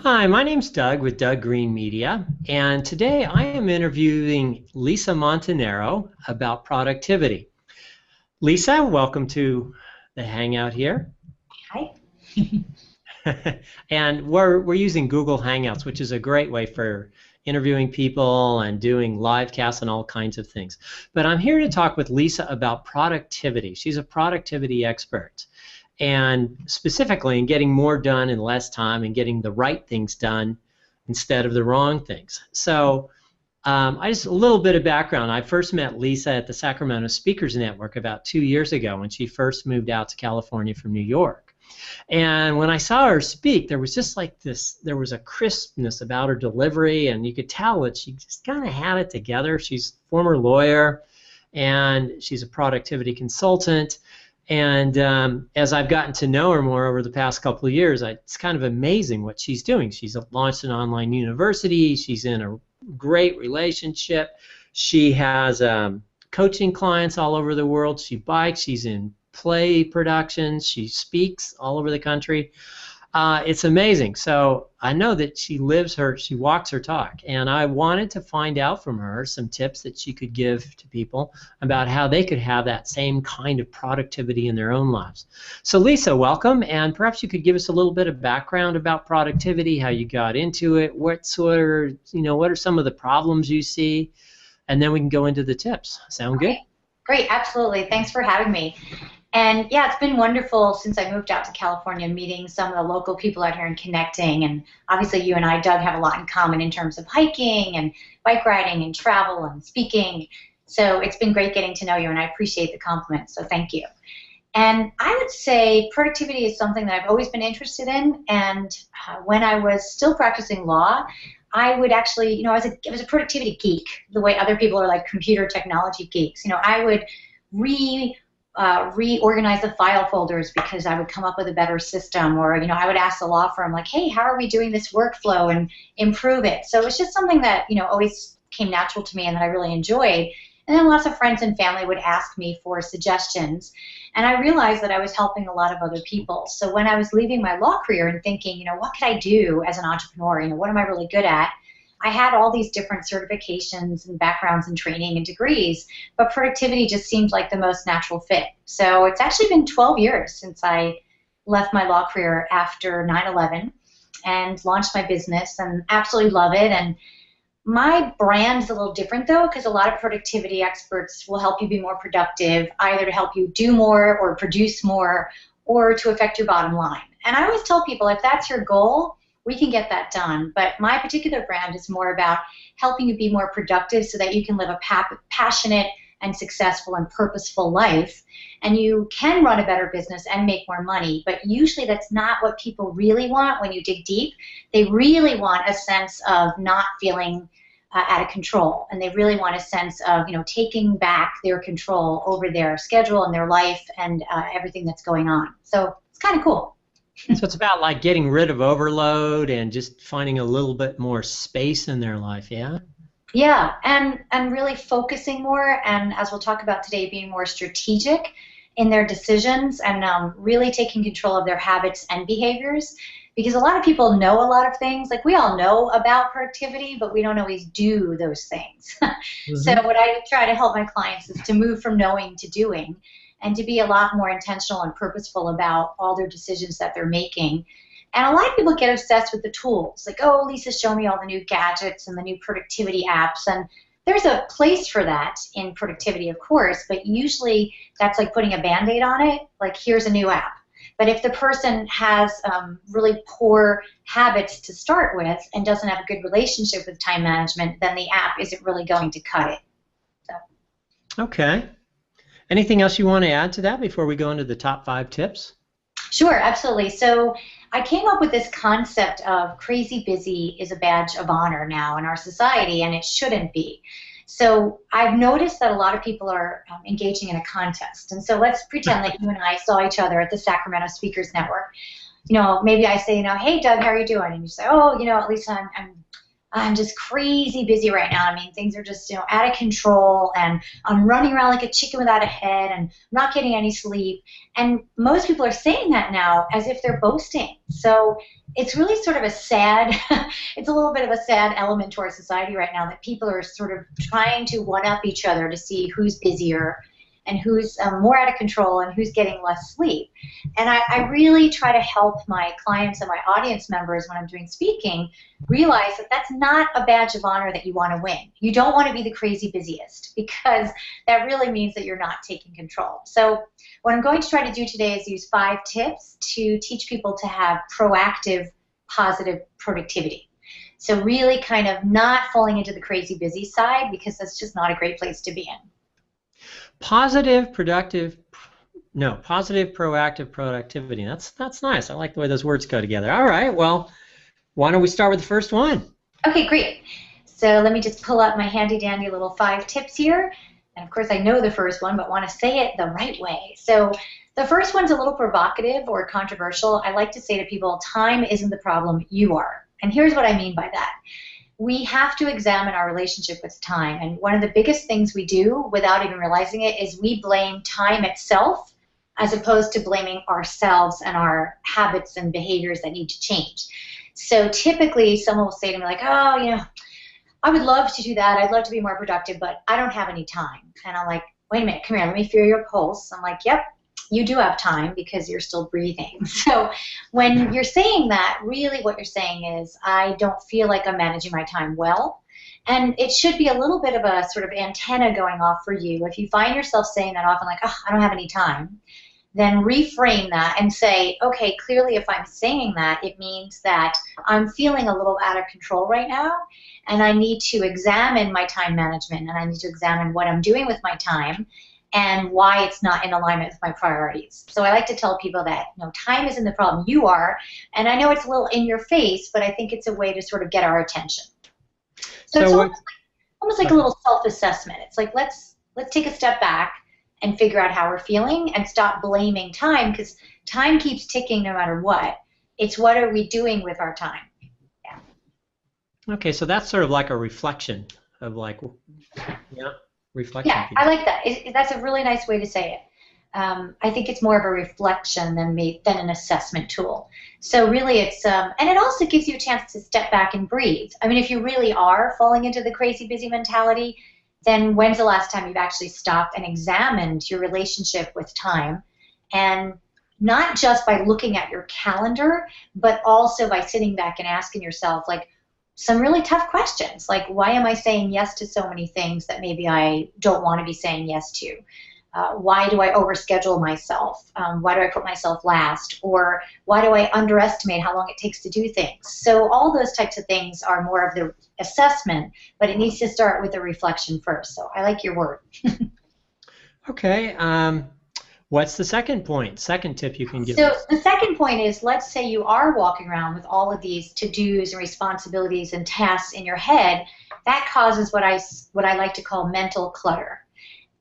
Hi, my name's Doug with Doug Green Media, and today I am interviewing Lisa Montanaro about productivity. Lisa, welcome to the Hangout here. Hi. And we're using Google Hangouts, which is a great way for interviewing people and doing live casts and all kinds of things. But I'm here to talk with Lisa about productivity. She's a productivity expert, and specifically in getting more done in less time and getting the right things done instead of the wrong things. So I just a little bit of background. I first met Lisa at the Sacramento Speakers Network about 2 years ago when she first moved out to California from New York. And when I saw her speak, there was just like this, there was a crispness about her delivery, and you could tell that she just kind of had it together. She's a former lawyer, and she's a productivity consultant. And as I've gotten to know her more over the past couple of years, it's kind of amazing what she's doing. She's launched an online university. She's in a great relationship. She has coaching clients all over the world. She bikes. She's in play productions. She speaks all over the country. It's amazing. So I know that she walks her talk, and I wanted to find out from her some tips that she could give to people about how they could have that same kind of productivity in their own lives. So Lisa, welcome, and perhaps you could give us a little bit of background about productivity, how you got into it, what are some of the problems you see, and then we can go into the tips. Sound good? Great, absolutely. Thanks for having me. And yeah, it's been wonderful since I moved out to California, meeting some of the local people out here and connecting. And obviously you and I, Doug, have a lot in common in terms of hiking and bike riding and travel and speaking. So it's been great getting to know you, and I appreciate the compliment, so thank you. And I would say productivity is something that I've always been interested in. And when I was still practicing law, I would actually, I was a productivity geek, the way other people are like computer technology geeks. I would reorganize the file folders because I would come up with a better system, or I would ask the law firm, like, hey, how are we doing this workflow, and improve it. So it's just something that always came natural to me and that I really enjoyed. And then lots of friends and family would ask me for suggestions, and I realized that I was helping a lot of other people. So when I was leaving my law career and thinking, what could I do as an entrepreneur, what am I really good at, I had all these different certifications and backgrounds and training and degrees, but productivity just seemed like the most natural fit. So it's actually been 12 years since I left my law career after 9/11 and launched my business, and absolutely love it. And my brand's a little different, though, because a lot of productivity experts will help you be more productive, either to help you do more or produce more, or to affect your bottom line. And I always tell people, if that's your goal, we can get that done. But my particular brand is more about helping you be more productive so that you can live a passionate and successful and purposeful life. And you can run a better business and make more money. But usually that's not what people really want when you dig deep. They really want a sense of not feeling out of control. And they really want a sense of, taking back their control over their schedule and their life and everything that's going on. So it's kind of cool. So it's about like getting rid of overload and just finding a little bit more space in their life, yeah? Yeah, and really focusing more, and as we'll talk about today, being more strategic in their decisions, and really taking control of their habits and behaviors. Because a lot of people know a lot of things. Like, we all know about productivity, but we don't always do those things. Mm-hmm. So what I try to help my clients is to move from knowing to doing, and to be a lot more intentional and purposeful about all their decisions that they're making. And a lot of people get obsessed with the tools. Like, oh, Lisa, show me all the new gadgets and the new productivity apps. And there's a place for that in productivity, of course, but usually that's like putting a Band-Aid on it. Like, here's a new app. But if the person has really poor habits to start with and doesn't have a good relationship with time management, then the app isn't really going to cut it. So. Okay. Anything else you want to add to that before we go into the top 5 tips? Sure, absolutely. So I came up with this concept of crazy busy is a badge of honor now in our society, and it shouldn't be. So I've noticed that a lot of people are engaging in a contest. And so let's pretend that you and I saw each other at the Sacramento Speakers Network. Maybe I say, hey, Doug, how are you doing? And you say, oh, Lisa, I'm just crazy busy right now. I mean, things are just, out of control, and I'm running around like a chicken without a head, and I'm not getting any sleep. And most people are saying that now as if they're boasting. So it's really sort of a sad, it's a little bit of a sad element to our society right now, that people are sort of trying to one-up each other to see who's busier and who's more out of control and who's getting less sleep. And I really try to help my clients and my audience members when I'm doing speaking realize that that's not a badge of honor that you want to win. You don't want to be the crazy busiest, because that really means that you're not taking control. So what I'm going to try to do today is use 5 tips to teach people to have proactive, positive productivity. So really kind of not falling into the crazy busy side, because that's just not a great place to be in. Positive, proactive productivity. That's nice. I like the way those words go together. All right, well, why don't we start with the first one? Okay, great. So let me just pull up my handy dandy little 5 tips here. And of course I know the first one, but want to say it the right way. So the first one's a little provocative or controversial. I like to say to people, time isn't the problem, you are. And here's what I mean by that. We have to examine our relationship with time. And one of the biggest things we do without even realizing it is we blame time itself as opposed to blaming ourselves and our habits and behaviors that need to change. So typically someone will say to me like, oh, I would love to do that. I'd love to be more productive, but I don't have any time. And I'm like, wait a minute, come here, let me feel your pulse. I'm like, yep, you do have time because you're still breathing. So when you're saying that, really what you're saying is, I don't feel like I'm managing my time well. And it should be a little bit of a sort of antenna going off for you. If you find yourself saying that often, like, oh, I don't have any time, then reframe that and say, okay, clearly if I'm saying that, it means that I'm feeling a little out of control right now, and I need to examine my time management, and I need to examine what I'm doing with my time and why it's not in alignment with my priorities. So I like to tell people that time isn't the problem, you are. And I know it's a little in your face, but I think it's a way to sort of get our attention. So it's almost like a little self-assessment. It's like let's take a step back and figure out how we're feeling and stop blaming time, because time keeps ticking no matter what. It's what are we doing with our time? Yeah. Okay, so that's sort of like a reflection of reflection. Yeah, I like that. That's a really nice way to say it. I think it's more of a reflection than an assessment tool. So really it's, and it also gives you a chance to step back and breathe. I mean, if you really are falling into the crazy busy mentality, then when's the last time you've actually stopped and examined your relationship with time? And not just by looking at your calendar, but also by sitting back and asking yourself, like, some really tough questions, like why am I saying yes to so many things that maybe I don't want to be saying yes to? Why do I overschedule myself? Why do I put myself last? Or why do I underestimate how long it takes to do things? So all those types of things are more of the assessment, but it needs to start with a reflection first. So I like your word. Okay. What's the second point? Second tip you can give So us? the second point is, let's say you are walking around with all of these to-dos and responsibilities and tasks in your head. That causes what I like to call mental clutter.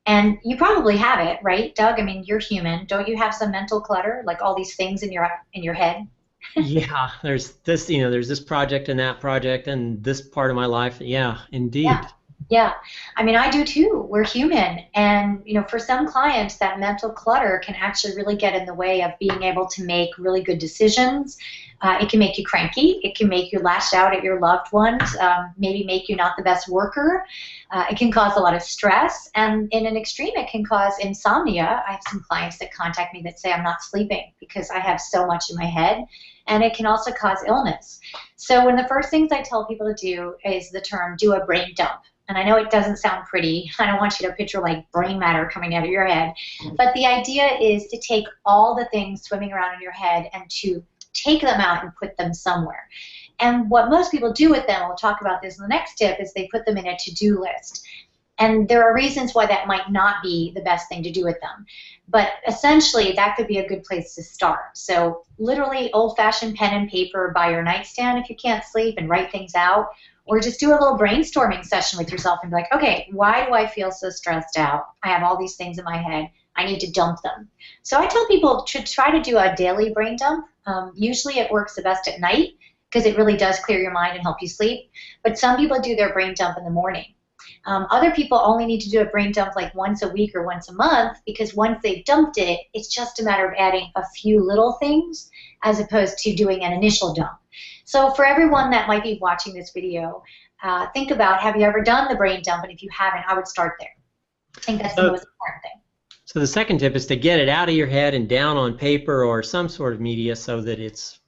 And you probably have it, right, Doug? I mean, you're human. Don't you have some mental clutter, like all these things in your head? Yeah, there's this, there's this project and that project and this part of my life. Yeah, indeed. Yeah. Yeah, I mean, I do too. We're human, and for some clients, that mental clutter can actually really get in the way of being able to make really good decisions. It can make you cranky. It can make you lash out at your loved ones. Maybe make you not the best worker. It can cause a lot of stress, and in an extreme, it can cause insomnia. I have some clients that contact me that say I'm not sleeping because I have so much in my head, and it can also cause illness. So one of the first things I tell people to do is the term do a brain dump. And I know it doesn't sound pretty. I don't want you to picture like brain matter coming out of your head. But the idea is to take all the things swimming around in your head and to take them out and put them somewhere. And what most people do with them, we'll talk about this in the next tip, is they put them in a to-do list. And there are reasons why that might not be the best thing to do with them. But essentially, that could be a good place to start. So literally old-fashioned pen and paper by your nightstand if you can't sleep, and write things out. Or just do a little brainstorming session with yourself and be like, okay, why do I feel so stressed out? I have all these things in my head. I need to dump them. So I tell people to try to do a daily brain dump. Usually it works the best at night, because it really does clear your mind and help you sleep. But some people do their brain dump in the morning. Other people only need to do a brain dump like once a week or once a month, because once they've dumped it, it's just a matter of adding a few little things as opposed to doing an initial dump. So for everyone that might be watching this video, think about, have you ever done the brain dump? And if you haven't, I would start there. I think that's the most important thing. So the second tip is to get it out of your head and down on paper or some sort of media so that it's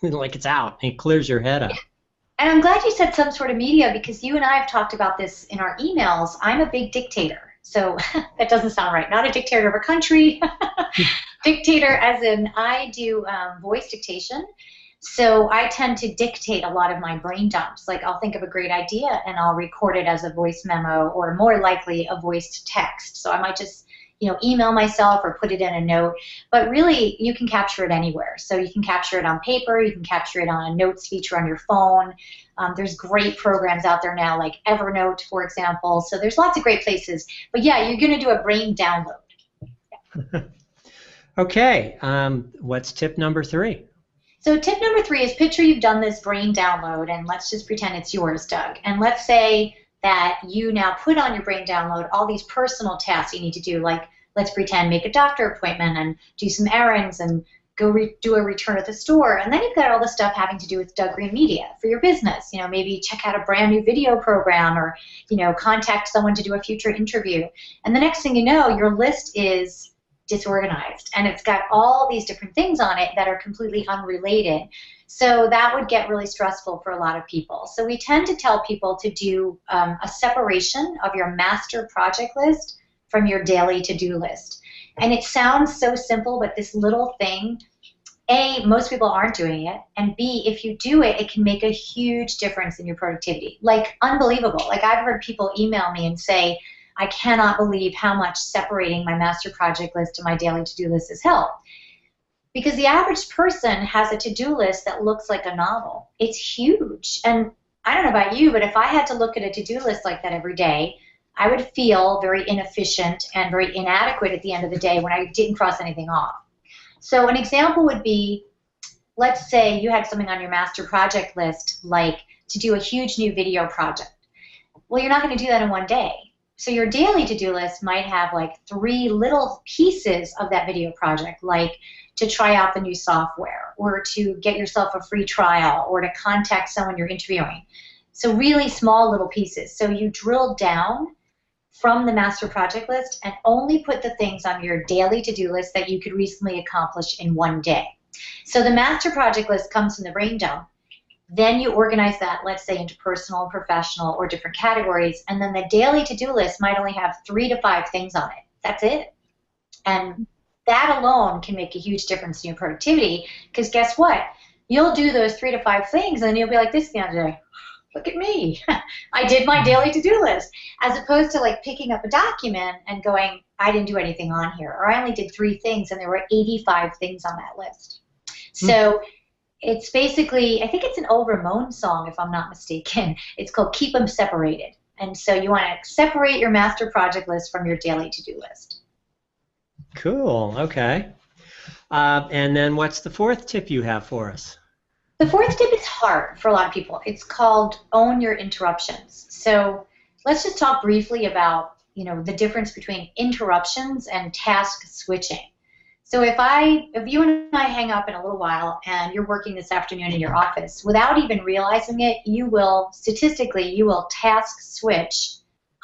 like it's out and it clears your head up. Yeah. And I'm glad you said some sort of media, because you and I have talked about this in our emails. I'm a big dictator. So that doesn't sound right. Not a dictator of a country. Dictator as in I do voice dictation. So I tend to dictate a lot of my brain dumps. Like I'll think of a great idea and I'll record it as a voice memo, or more likely a voice to text. So I might just email myself or put it in a note. But really, you can capture it anywhere. So you can capture it on paper. You can capture it on a notes feature on your phone. There's great programs out there now, like Evernote, for example. So there's lots of great places. But yeah, you're going to do a brain download. Yeah. Okay. What's tip number 3? So tip number 3 is, picture you've done this brain download, and let's just pretend it's yours, Doug. And let's say that you now put on your brain download all these personal tasks you need to do, like let's pretend make a doctor appointment and do some errands and go do a return at the store. And then you've got all the stuff having to do with Doug Green Media for your business. Maybe check out a brand new video program, or contact someone to do a future interview. And the next thing you know, your list is disorganized and it's got all these different things on it that are completely unrelated. So that would get really stressful for a lot of people. So we tend to tell people to do a separation of your master project list from your daily to-do list. And it sounds so simple, but this little thing, A, most people aren't doing it, and B, if you do it, it can make a huge difference in your productivity. Like, unbelievable. Like, I've heard people email me and say, I cannot believe how much separating my master project list and my daily to-do list has helped. Because the average person has a to-do list that looks like a novel. It's huge. And I don't know about you, but if I had to look at a to-do list like that every day, I would feel very inefficient and very inadequate at the end of the day when I didn't cross anything off. So an example would be, let's say you had something on your master project list, like to do a huge new video project. Well, you're not going to do that in one day. So your daily to-do list might have like 3 little pieces of that video project, like to try out the new software, or to get yourself a free trial, or to contact someone you're interviewing. So really small little pieces. So you drill down from the master project list and only put the things on your daily to-do list that you could reasonably accomplish in one day. So the master project list comes from the brain dump. Then you organize that, let's say, into personal and professional or different categories, and then the daily to-do list might only have 3 to 5 things on it. That's it. And that alone can make a huge difference in your productivity, because guess what? You'll do those 3 to 5 things, and then you'll be like this the other day. Look at me. I did my daily to-do list. As opposed to like picking up a document and going, I didn't do anything on here, or I only did 3 things, and there were 85 things on that list. So it's basically, I think it's an old Ramones song, if I'm not mistaken. It's called Keep 'Em Separated. And so you want to separate your master project list from your daily to-do list. Cool. Okay. And then what's the 4th tip you have for us? The 4th tip is hard for a lot of people. It's called Own Your Interruptions. So let's just talk briefly about, the difference between interruptions and task switching. So if you and I hang up in a little while and you're working this afternoon in your office, without even realizing it, statistically, you will task switch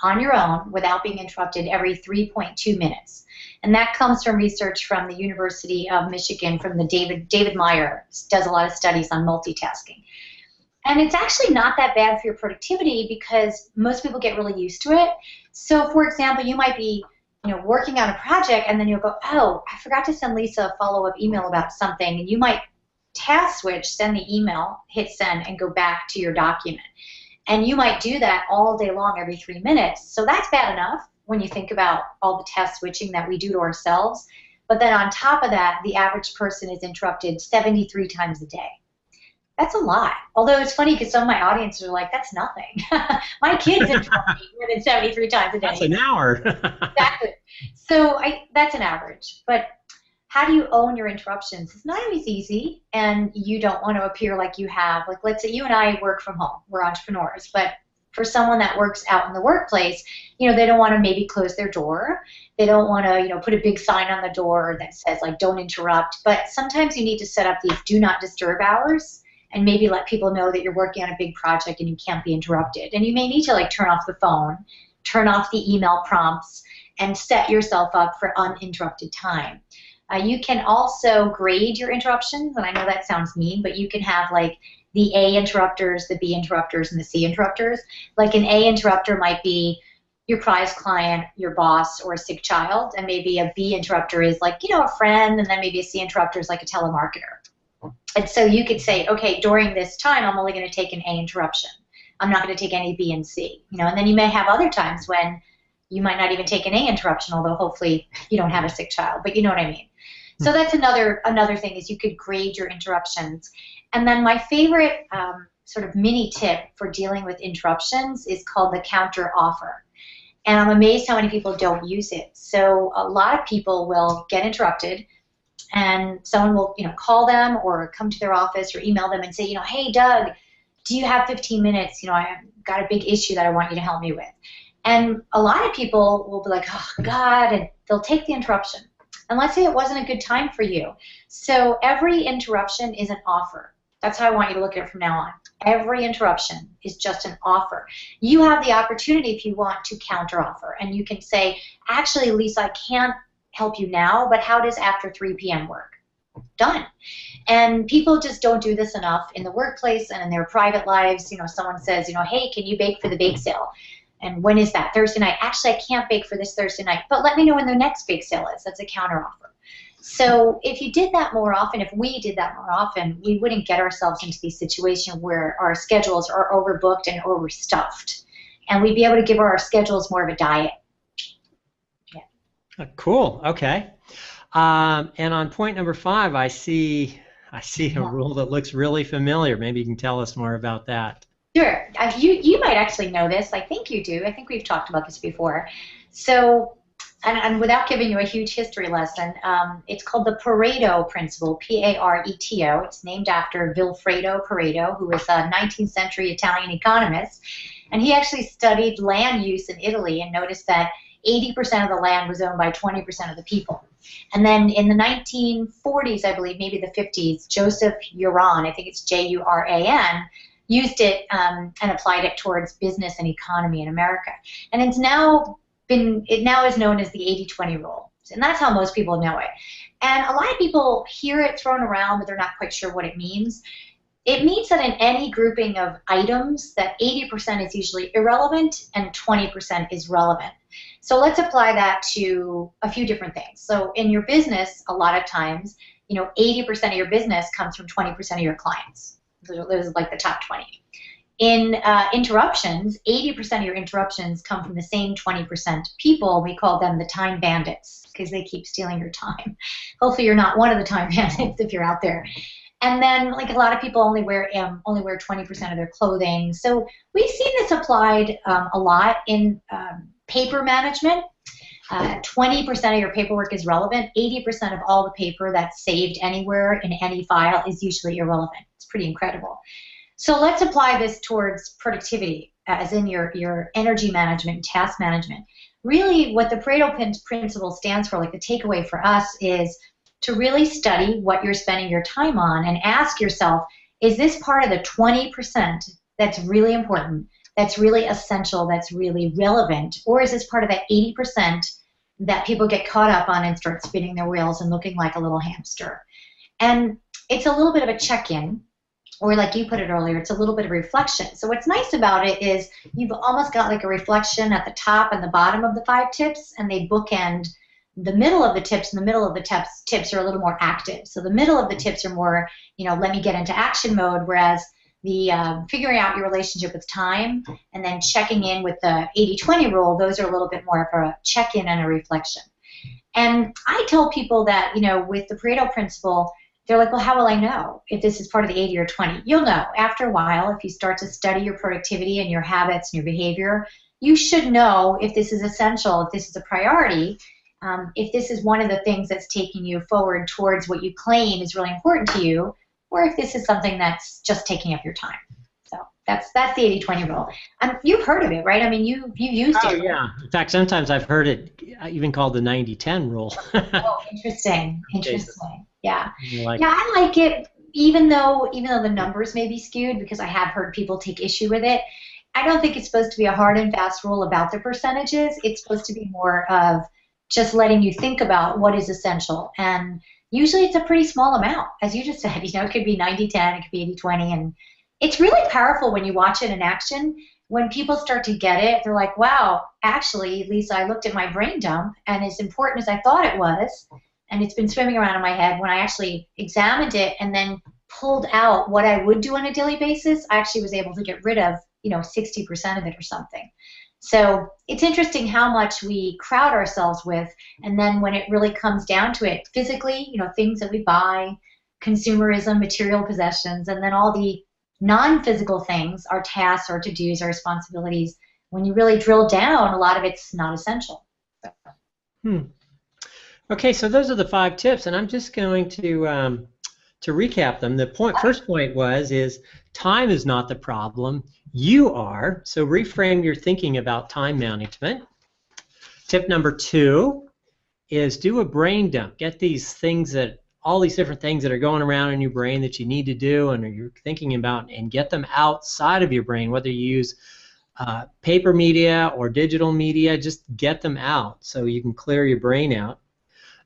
on your own without being interrupted every 3.2 minutes. And that comes from research from the University of Michigan, from the David Meyer, does a lot of studies on multitasking. And it's actually not that bad for your productivity, because most people get really used to it. So for example, you might be working on a project, and then you'll go, oh, I forgot to send Lisa a follow-up email about something, and you might task switch, send the email, hit send, and go back to your document. And you might do that all day long, every 3 minutes. So that's bad enough when you think about all the task switching that we do to ourselves. But then on top of that, the average person is interrupted 73 times a day. That's a lot. Although it's funny, because some of my audiences are like, that's nothing. My kids interrupt me more than 73 times a day. That's an hour. Exactly. So that's an average. But how do you own your interruptions? It's not always easy, and you don't want to appear like you have, like, let's say you and I work from home. We're entrepreneurs, but for someone that works out in the workplace, they don't want to maybe close their door. They don't want to, put a big sign on the door that says, like, don't interrupt. But sometimes you need to set up these do not disturb hours and maybe let people know that you're working on a big project and you can't be interrupted. And you may need to, like, turn off the phone, turn off the email prompts, and set yourself up for uninterrupted time. You can also grade your interruptions, and I know that sounds mean, but you can have, like, the A interrupters, the B interrupters, and the C interrupters. Like, an A interrupter might be your prize client, your boss, or a sick child, and maybe a B interrupter is, like, a friend, and then maybe a C interrupter is like a telemarketer. And so you could say, okay, during this time, I'm only going to take an A interruption. I'm not going to take any B and C. And then you may have other times when you might not even take an A interruption, although hopefully you don't have a sick child, but you know what I mean. So that's another thing, is you could grade your interruptions. And then my favorite sort of mini tip for dealing with interruptions is called the counter offer. And I'm amazed how many people don't use it. So a lot of people will get interrupted, and someone will call them or come to their office or email them and say, hey, Doug, do you have 15 minutes? I've got a big issue that I want you to help me with. And a lot of people will be like, oh, God, and they'll take the interruption. And let's say it wasn't a good time for you. So every interruption is an offer. That's how I want you to look at it from now on. Every interruption is just an offer. You have the opportunity, if you want, to counteroffer. And you can say, actually, Lisa, I can't help you now, but how does after 3 p.m. work? Done. And people just don't do this enough in the workplace and in their private lives. Someone says, hey, can you bake for the bake sale? And when is that? Thursday night. Actually, I can't bake for this Thursday night, but let me know when the next bake sale is. That's a counteroffer. So if you did that more often, if we did that more often, we wouldn't get ourselves into these situations where our schedules are overbooked and overstuffed. And we'd be able to give our schedules more of a diet. Yeah. Cool. Okay. And on point number 5, I see a rule that looks really familiar. Maybe you can tell us more about that. Sure. You might actually know this. I think you do. I think we've talked about this before. So, and without giving you a huge history lesson, it's called the Pareto Principle, P-A-R-E-T-O. It's named after Vilfredo Pareto, who was a 19th century Italian economist. And he actually studied land use in Italy and noticed that 80% of the land was owned by 20% of the people. And then in the 1940s, I believe, maybe the 50s, Joseph Uran, I think it's J-U-R-A-N, used it and applied it towards business and economy in America. And it now is known as the 80-20 rule. And that's how most people know it. And a lot of people hear it thrown around, but they're not quite sure what it means. It means that in any grouping of items, that 80% is usually irrelevant and 20% is relevant. So let's apply that to a few different things. So in your business, a lot of times, 80% of your business comes from 20% of your clients. Those are like the top 20. In interruptions, 80% of your interruptions come from the same 20% people. We call them the time bandits because they keep stealing your time. Hopefully you're not one of the time bandits if you're out there. And then, like, a lot of people only wear 20% of their clothing. So we've seen this applied a lot in paper management. 20% of your paperwork is relevant. 80% of all the paper that's saved anywhere in any file is usually irrelevant. It's pretty incredible. So let's apply this towards productivity, as in your energy management and task management. Really, what the Pareto Principle stands for, like the takeaway for us, is to really study what you're spending your time on and ask yourself, is this part of the 20% that's really important, that's really essential, that's really relevant, or is this part of that 80% that people get caught up on and start spinning their wheels and looking like a little hamster? And it's a little bit of a check-in, or like you put it earlier, it's a little bit of reflection. So what's nice about it is you've almost got like a reflection at the top and the bottom of the 5 tips, and they bookend the middle of the tips, and the middle of the tips are a little more active. So the middle of the tips are more, let me get into action mode, whereas the figuring out your relationship with time and then checking in with the 80-20 rule, those are a little bit more of a check-in and a reflection. And I tell people that, with the Pareto Principle, they're like, well, how will I know if this is part of the 80 or 20? You'll know after a while. If you start to study your productivity and your habits and your behavior, you should know if this is essential, if this is a priority. if this is one of the things that's taking you forward towards what you claim is really important to you, or if this is something that's just taking up your time. So that's the 80-20 rule. You've heard of it, right? I mean, you've used Oh, it. yeah. In fact, sometimes I've heard it even called the 90-10 rule. Oh, interesting. Interesting. Yeah. Like, Yeah, I like it, even though the numbers may be skewed, because I have heard people take issue with it. I don't think it's supposed to be a hard and fast rule about the percentages. It's supposed to be more of just letting you think about what is essential. And usually it's a pretty small amount, as you just said. It could be 90-10, it could be 80-20, and it's really powerful when you watch it in action. When people start to get it, they're like, wow, actually, Lisa, I looked at my brain dump, and as important as I thought it was, and it's been swimming around in my head, when I actually examined it and then pulled out what I would do on a daily basis, I actually was able to get rid of 60% of it or something. So it's interesting how much we crowd ourselves with, and then when it really comes down to it, physically, things that we buy, consumerism, material possessions, and then all the non-physical things, our tasks, our to-dos, our responsibilities, when you really drill down, a lot of it's not essential. Okay, so those are the 5 tips, and I'm just going to recap them. The first point is time is not the problem. You are. So reframe your thinking about time management. Tip number 2 is do a brain dump. Get all these different things that are going around in your brain that you need to do and you're thinking about, and get them outside of your brain, whether you use paper media or digital media. Just get them out so you can clear your brain out.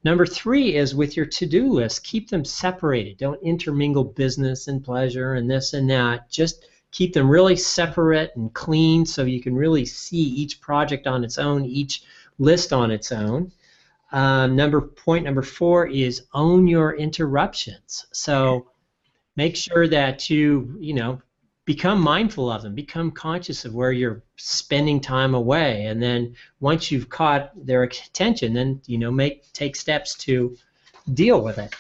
Number 3 is with your to-do list, keep them separated. Don't intermingle business and pleasure and this and that. Just keep them really separate and clean so you can really see each project on its own, each list on its own. Point number 4 is own your interruptions. So make sure that you become mindful of them, become conscious of where you're spending time away, and then once you've caught their attention, then take steps to deal with it.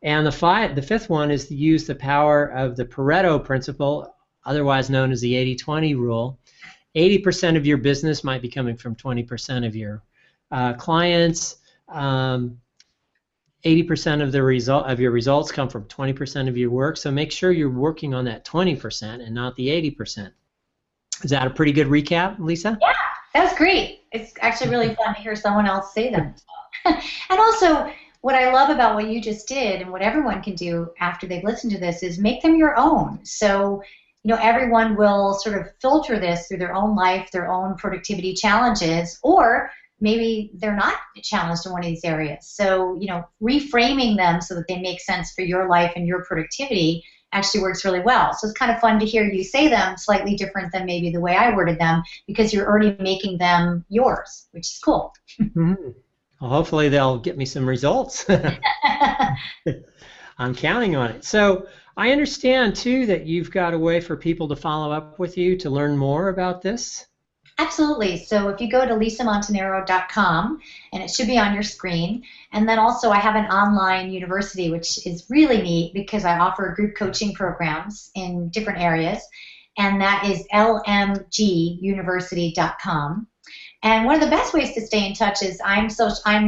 And the 5th one is to use the power of the Pareto Principle, otherwise known as the 80-20 rule. 80% of your business might be coming from 20% of your clients. 80% of your results come from 20% of your work. So make sure you're working on that 20% and not the 80%. Is that a pretty good recap, Lisa? Yeah, that's great. It's actually really fun to hear someone else say them. And also, what I love about what you just did, and what everyone can do after they've listened to this, is make them your own. So everyone will sort of filter this through their own life, their own productivity challenges, or maybe they're not challenged in one of these areas. So, reframing them so that they make sense for your life and your productivity actually works really well. So it's kind of fun to hear you say them slightly different than maybe the way I worded them, because you're already making them yours, which is cool. Mm-hmm. Well, hopefully they'll get me some results. I'm counting on it. So I understand, too, that you've got a way for people to follow up with you to learn more about this. Absolutely. So if you go to lisamontanaro.com, and it should be on your screen, and then also I have an online university, which is really neat because I offer group coaching programs in different areas, and that is lmguniversity.com. And one of the best ways to stay in touch is I'm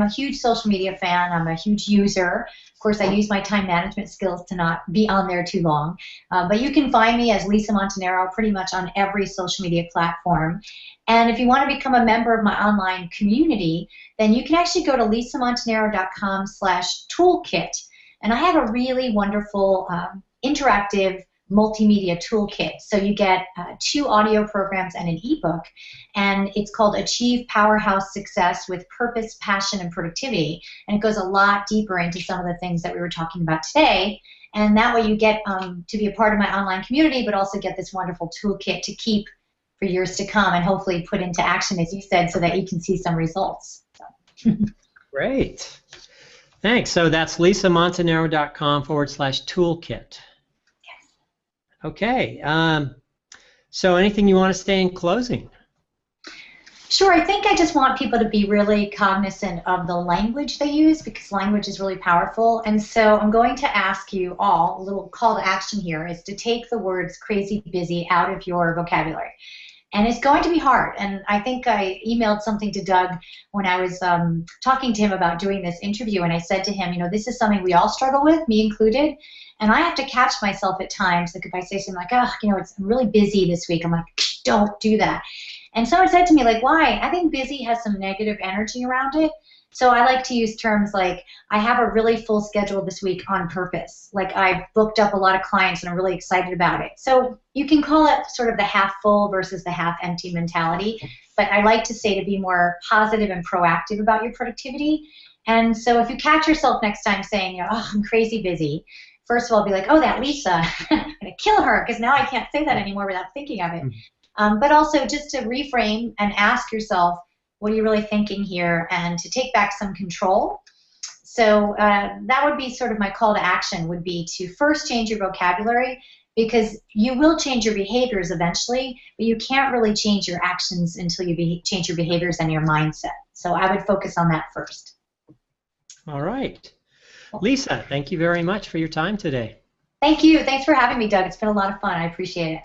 a huge social media fan. I'm a huge user. Of course, I use my time management skills to not be on there too long. But you can find me as Lisa Montanaro pretty much on every social media platform. And if you want to become a member of my online community, then you can actually go to lisamontanaro.com/toolkit. And I have a really wonderful interactive multimedia toolkit. So you get 2 audio programs and an ebook, and it's called Achieve Powerhouse Success with Purpose, Passion, and Productivity. And it goes a lot deeper into some of the things that we were talking about today. And that way you get to be a part of my online community, but also get this wonderful toolkit to keep for years to come and hopefully put into action, as you said, so that you can see some results. So. Great. Thanks. So that's lisamontanaro.com/toolkit. Okay, so anything you want to say in closing? Sure, I think I just want people to be really cognizant of the language they use, because language is really powerful. And so I'm going to ask you all, a little call to action here is to take the words crazy busy out of your vocabulary. And it's going to be hard. And I think I emailed something to Doug when I was talking to him about doing this interview. And I said to him, this is something we all struggle with, me included. And I have to catch myself at times. Like if I say something like, oh, I'm really busy this week. I'm like, don't do that. And someone said to me, like, why? I think busy has some negative energy around it. So I like to use terms like, I have a really full schedule this week on purpose. Like I've booked up a lot of clients and I'm really excited about it. So you can call it sort of the half full versus the half empty mentality. But I like to say to be more positive and proactive about your productivity. And so if you catch yourself next time saying, oh, I'm crazy busy, first of all, be like, oh, that Lisa, I'm going to kill her because now I can't say that anymore without thinking of it. But also just to reframe and ask yourself, what are you really thinking here, and to take back some control. So that would be sort of my call to action, would be to first change your vocabulary, because you will change your behaviors eventually, but you can't really change your actions until you change your behaviors and your mindset. So I would focus on that first. All right. Lisa, thank you very much for your time today. Thank you. Thanks for having me, Doug. It's been a lot of fun. I appreciate it.